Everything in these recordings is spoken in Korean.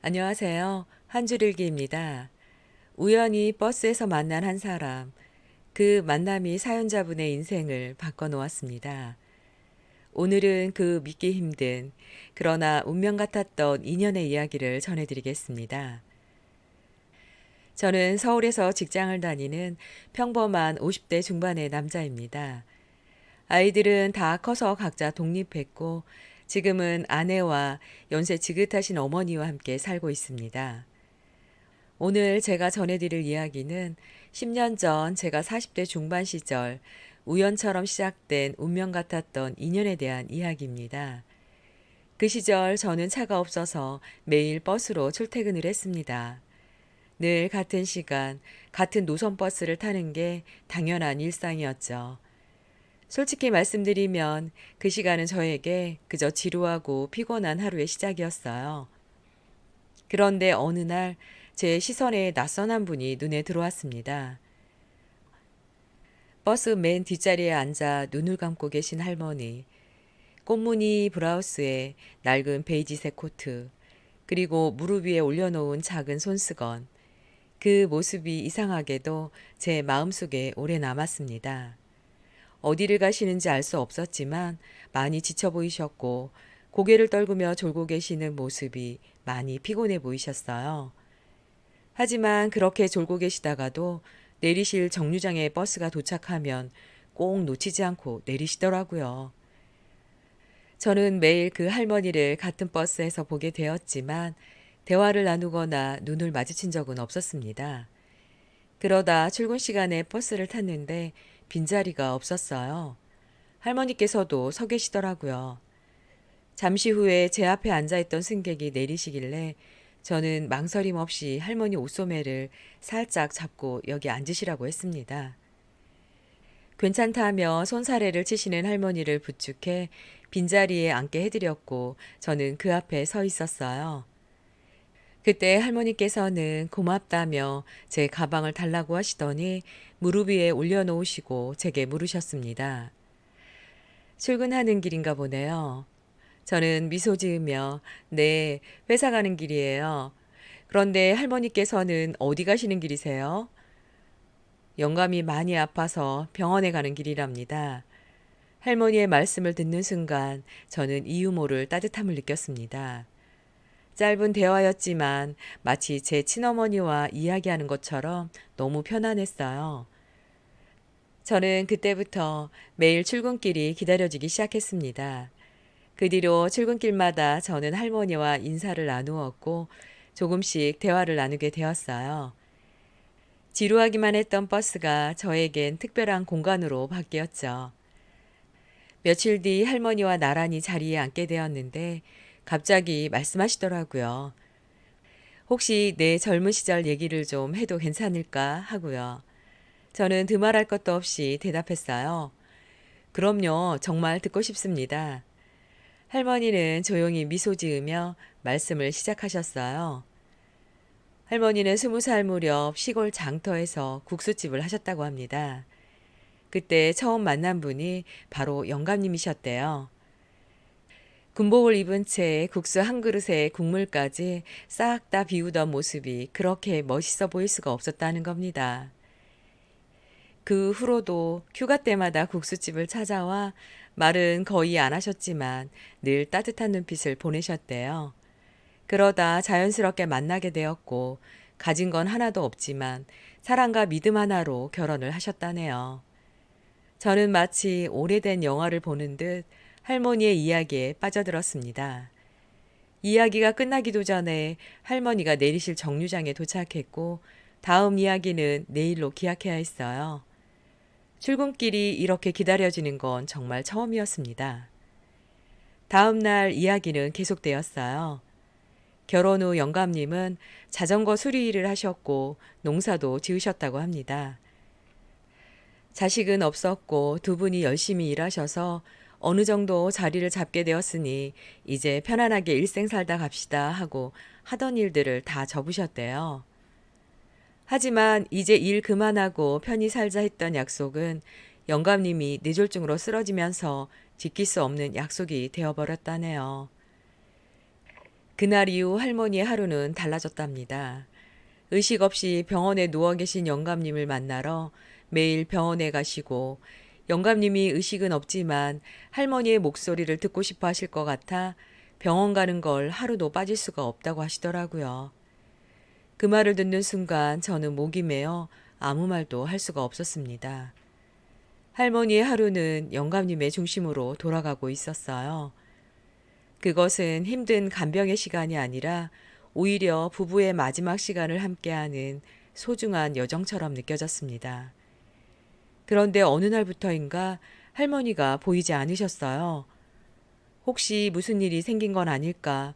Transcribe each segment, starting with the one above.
안녕하세요. 한 줄일기입니다. 우연히 버스에서 만난 한 사람, 그 만남이 사연자분의 인생을 바꿔놓았습니다. 오늘은 그 믿기 힘든, 그러나 운명 같았던 인연의 이야기를 전해드리겠습니다. 저는 서울에서 직장을 다니는 평범한 50대 중반의 남자입니다. 아이들은 다 커서 각자 독립했고, 지금은 아내와 연세 지긋하신 어머니와 함께 살고 있습니다. 오늘 제가 전해드릴 이야기는 10년 전 제가 40대 중반 시절 우연처럼 시작된 운명 같았던 인연에 대한 이야기입니다. 그 시절 저는 차가 없어서 매일 버스로 출퇴근을 했습니다. 늘 같은 시간, 같은 노선 버스를 타는 게 당연한 일상이었죠. 솔직히 말씀드리면 그 시간은 저에게 그저 지루하고 피곤한 하루의 시작이었어요. 그런데 어느 날 제 시선에 낯선 한 분이 눈에 들어왔습니다. 버스 맨 뒷자리에 앉아 눈을 감고 계신 할머니, 꽃무늬 브라우스에 낡은 베이지색 코트, 그리고 무릎 위에 올려놓은 작은 손수건, 그 모습이 이상하게도 제 마음속에 오래 남았습니다. 어디를 가시는지 알 수 없었지만 많이 지쳐 보이셨고 고개를 떨구며 졸고 계시는 모습이 많이 피곤해 보이셨어요. 하지만 그렇게 졸고 계시다가도 내리실 정류장에 버스가 도착하면 꼭 놓치지 않고 내리시더라고요. 저는 매일 그 할머니를 같은 버스에서 보게 되었지만 대화를 나누거나 눈을 마주친 적은 없었습니다. 그러다 출근 시간에 버스를 탔는데 빈자리가 없었어요. 할머니께서도 서 계시더라고요. 잠시 후에 제 앞에 앉아있던 승객이 내리시길래 저는 망설임 없이 할머니 옷소매를 살짝 잡고 여기 앉으시라고 했습니다. 괜찮다며 손사래를 치시는 할머니를 부축해 빈자리에 앉게 해드렸고 저는 그 앞에 서 있었어요. 그때 할머니께서는 고맙다며 제 가방을 달라고 하시더니 무릎 위에 올려놓으시고 제게 물으셨습니다. 출근하는 길인가 보네요. 저는 미소 지으며 네, 회사 가는 길이에요. 그런데 할머니께서는 어디 가시는 길이세요? 영감이 많이 아파서 병원에 가는 길이랍니다. 할머니의 말씀을 듣는 순간 저는 이유 모를 따뜻함을 느꼈습니다. 짧은 대화였지만 마치 제 친어머니와 이야기하는 것처럼 너무 편안했어요. 저는 그때부터 매일 출근길이 기다려지기 시작했습니다. 그 뒤로 출근길마다 저는 할머니와 인사를 나누었고 조금씩 대화를 나누게 되었어요. 지루하기만 했던 버스가 저에겐 특별한 공간으로 바뀌었죠. 며칠 뒤 할머니와 나란히 자리에 앉게 되었는데 갑자기 말씀하시더라고요. 혹시 내 젊은 시절 얘기를 좀 해도 괜찮을까 하고요. 저는 두말할 것도 없이 대답했어요. 그럼요, 정말 듣고 싶습니다. 할머니는 조용히 미소 지으며 말씀을 시작하셨어요. 할머니는 20살 무렵 시골 장터에서 국수집을 하셨다고 합니다. 그때 처음 만난 분이 바로 영감님이셨대요. 군복을 입은 채 국수 한 그릇에 국물까지 싹 다 비우던 모습이 그렇게 멋있어 보일 수가 없었다는 겁니다. 그 후로도 휴가 때마다 국수집을 찾아와 말은 거의 안 하셨지만 늘 따뜻한 눈빛을 보내셨대요. 그러다 자연스럽게 만나게 되었고 가진 건 하나도 없지만 사랑과 믿음 하나로 결혼을 하셨다네요. 저는 마치 오래된 영화를 보는 듯 할머니의 이야기에 빠져들었습니다. 이야기가 끝나기도 전에 할머니가 내리실 정류장에 도착했고 다음 이야기는 내일로 기약해야 했어요. 출근길이 이렇게 기다려지는 건 정말 처음이었습니다. 다음 날 이야기는 계속되었어요. 결혼 후 영감님은 자전거 수리 일을 하셨고 농사도 지으셨다고 합니다. 자식은 없었고 두 분이 열심히 일하셔서 어느 정도 자리를 잡게 되었으니 이제 편안하게 일생 살다 갑시다 하고 하던 일들을 다 접으셨대요. 하지만 이제 일 그만하고 편히 살자 했던 약속은 영감님이 뇌졸중으로 쓰러지면서 지킬 수 없는 약속이 되어버렸다네요. 그날 이후 할머니의 하루는 달라졌답니다. 의식 없이 병원에 누워 계신 영감님을 만나러 매일 병원에 가시고 영감님이 의식은 없지만 할머니의 목소리를 듣고 싶어 하실 것 같아 병원 가는 걸 하루도 빠질 수가 없다고 하시더라고요. 그 말을 듣는 순간 저는 목이 메어 아무 말도 할 수가 없었습니다. 할머니의 하루는 영감님의 중심으로 돌아가고 있었어요. 그것은 힘든 간병의 시간이 아니라 오히려 부부의 마지막 시간을 함께하는 소중한 여정처럼 느껴졌습니다. 그런데 어느 날부터인가 할머니가 보이지 않으셨어요. 혹시 무슨 일이 생긴 건 아닐까?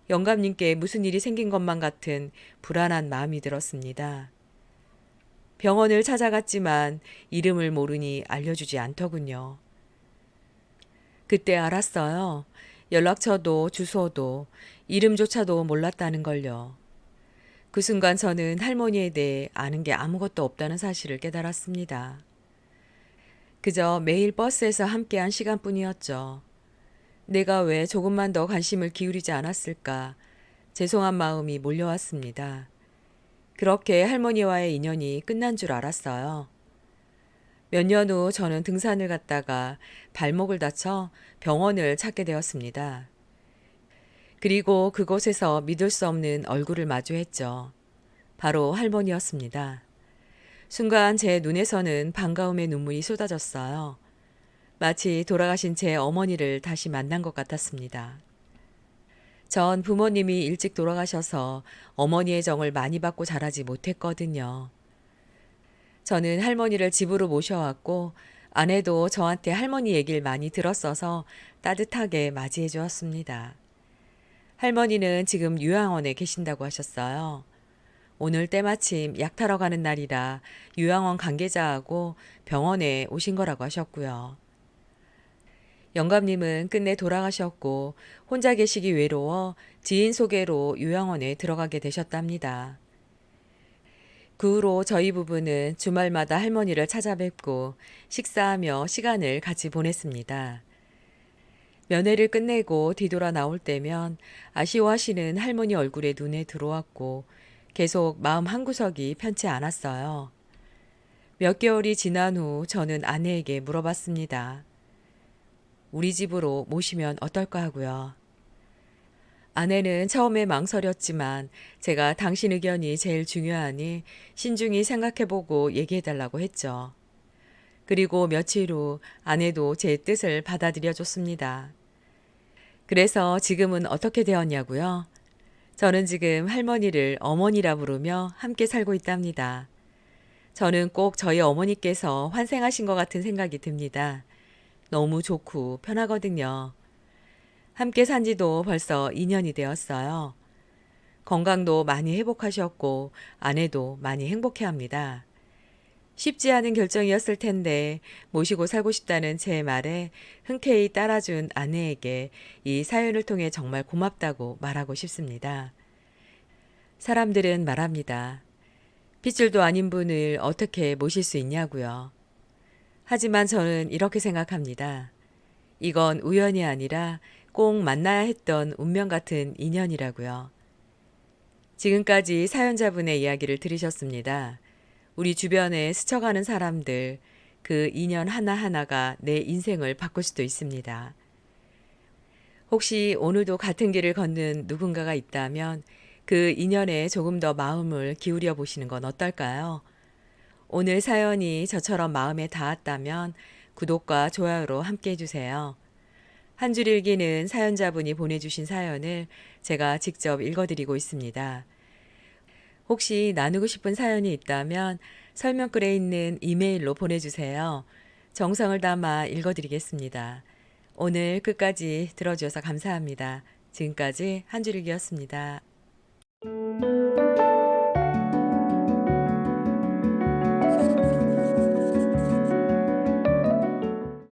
영감님께 무슨 일이 생긴 것만 같은 불안한 마음이 들었습니다. 병원을 찾아갔지만 이름을 모르니 알려주지 않더군요. 그때 알았어요. 연락처도 주소도 이름조차도 몰랐다는 걸요. 그 순간 저는 할머니에 대해 아는 게 아무것도 없다는 사실을 깨달았습니다. 그저 매일 버스에서 함께한 시간뿐이었죠. 내가 왜 조금만 더 관심을 기울이지 않았을까 죄송한 마음이 몰려왔습니다. 그렇게 할머니와의 인연이 끝난 줄 알았어요. 몇 년 후 저는 등산을 갔다가 발목을 다쳐 병원을 찾게 되었습니다. 그리고 그곳에서 믿을 수 없는 얼굴을 마주했죠. 바로 할머니였습니다. 순간 제 눈에서는 반가움의 눈물이 쏟아졌어요. 마치 돌아가신 제 어머니를 다시 만난 것 같았습니다. 전 부모님이 일찍 돌아가셔서 어머니의 정을 많이 받고 자라지 못했거든요. 저는 할머니를 집으로 모셔왔고 아내도 저한테 할머니 얘기를 많이 들었어서 따뜻하게 맞이해 주었습니다. 할머니는 지금 요양원에 계신다고 하셨어요. 오늘 때마침 약 타러 가는 날이라 요양원 관계자하고 병원에 오신 거라고 하셨고요. 영감님은 끝내 돌아가셨고 혼자 계시기 외로워 지인 소개로 요양원에 들어가게 되셨답니다. 그 후로 저희 부부는 주말마다 할머니를 찾아뵙고 식사하며 시간을 같이 보냈습니다. 면회를 끝내고 뒤돌아 나올 때면 아쉬워하시는 할머니 얼굴에 눈에 들어왔고 계속 마음 한구석이 편치 않았어요. 몇 개월이 지난 후 저는 아내에게 물어봤습니다. 우리 집으로 모시면 어떨까 하고요. 아내는 처음에 망설였지만 제가 당신 의견이 제일 중요하니 신중히 생각해보고 얘기해달라고 했죠. 그리고 며칠 후 아내도 제 뜻을 받아들여줬습니다. 그래서 지금은 어떻게 되었냐고요? 저는 지금 할머니를 어머니라 부르며 함께 살고 있답니다. 저는 꼭 저희 어머니께서 환생하신 것 같은 생각이 듭니다. 너무 좋고 편하거든요. 함께 산 지도 벌써 2년이 되었어요. 건강도 많이 회복하셨고 아내도 많이 행복해합니다. 쉽지 않은 결정이었을 텐데 모시고 살고 싶다는 제 말에 흔쾌히 따라준 아내에게 이 사연을 통해 정말 고맙다고 말하고 싶습니다. 사람들은 말합니다. 핏줄도 아닌 분을 어떻게 모실 수 있냐고요. 하지만 저는 이렇게 생각합니다. 이건 우연이 아니라 꼭 만나야 했던 운명 같은 인연이라고요. 지금까지 사연자분의 이야기를 들으셨습니다. 우리 주변에 스쳐가는 사람들, 그 인연 하나하나가 내 인생을 바꿀 수도 있습니다. 혹시 오늘도 같은 길을 걷는 누군가가 있다면 그 인연에 조금 더 마음을 기울여 보시는 건 어떨까요? 오늘 사연이 저처럼 마음에 닿았다면 구독과 좋아요로 함께 해주세요. 한 줄 일기는 사연자분이 보내주신 사연을 제가 직접 읽어드리고 있습니다. 혹시 나누고 싶은 사연이 있다면 설명글에 있는 이메일로 보내주세요. 정성을 담아 읽어드리겠습니다. 오늘 끝까지 들어주셔서 감사합니다. 지금까지 한 줄 일기였습니다.